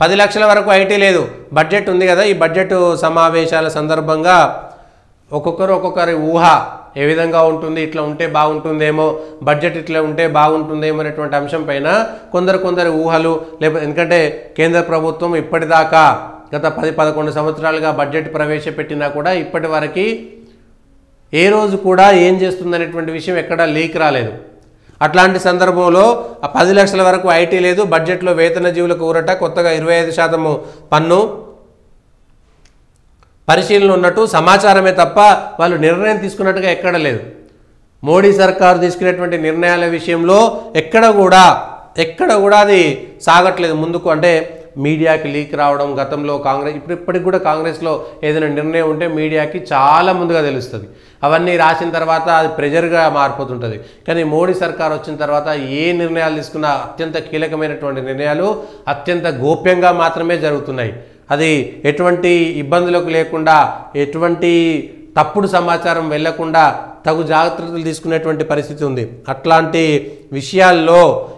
10 లక్షల వరకు ఐటీ లేదు. బడ్జెట్ ఉంది కదా, ఈ బడ్జెట్ సమావేశాల సందర్భంగా ఒక్కొక్కరి ఊహ ఏ విధంగా ఉంటుంది, ఇట్లా ఉంటే బాగుంటుందేమో, బడ్జెట్ ఇట్లా ఉంటే బాగుంటుందేమో అనేటువంటి అంశం పైన కొందరు ఊహలు. లేకపోతే ఎందుకంటే కేంద్ర ప్రభుత్వం ఇప్పటిదాకా గత 10-11 సంవత్సరాలుగా బడ్జెట్ ప్రవేశపెట్టినా కూడా ఇప్పటి వరకు ఏ రోజు కూడా ఏం చేస్తుందనేటువంటి విషయం ఎక్కడా లీక్ రాలేదు. అట్లాంటి సందర్భంలో ఆ 10 లక్షల వరకు ఐటీ లేదు, బడ్జెట్లో వేతన జీవులకు ఊరట, కొత్తగా 25% పన్ను పరిశీలన ఉన్నట్టు సమాచారమే తప్ప వాళ్ళు నిర్ణయం తీసుకున్నట్టుగా ఎక్కడ లేదు. మోడీ సర్కారు తీసుకునేటువంటి నిర్ణయాల విషయంలో ఎక్కడ కూడా అది సాగట్లేదు ముందుకు. అంటే మీడియాకి లీక్ రావడం, గతంలో కాంగ్రెస్ ఇప్పటికి కూడా కాంగ్రెస్లో ఏదైనా నిర్ణయం ఉంటే మీడియాకి చాలా ముందుగా తెలుస్తుంది. అవన్నీ రాసిన తర్వాత అది ప్రెజర్గా మారిపోతుంటుంది. కానీ మోడీ సర్కార్ వచ్చిన తర్వాత ఏ నిర్ణయాలు తీసుకున్నా అత్యంత కీలకమైనటువంటి నిర్ణయాలు అత్యంత గోప్యంగా మాత్రమే జరుగుతున్నాయి. అది ఎటువంటి ఇబ్బందులకు లేకుండా, ఎటువంటి తప్పుడు సమాచారం వెళ్లకుండా తగు జాగ్రత్తలు తీసుకునేటువంటి పరిస్థితి ఉంది. అట్లాంటి విషయాల్లో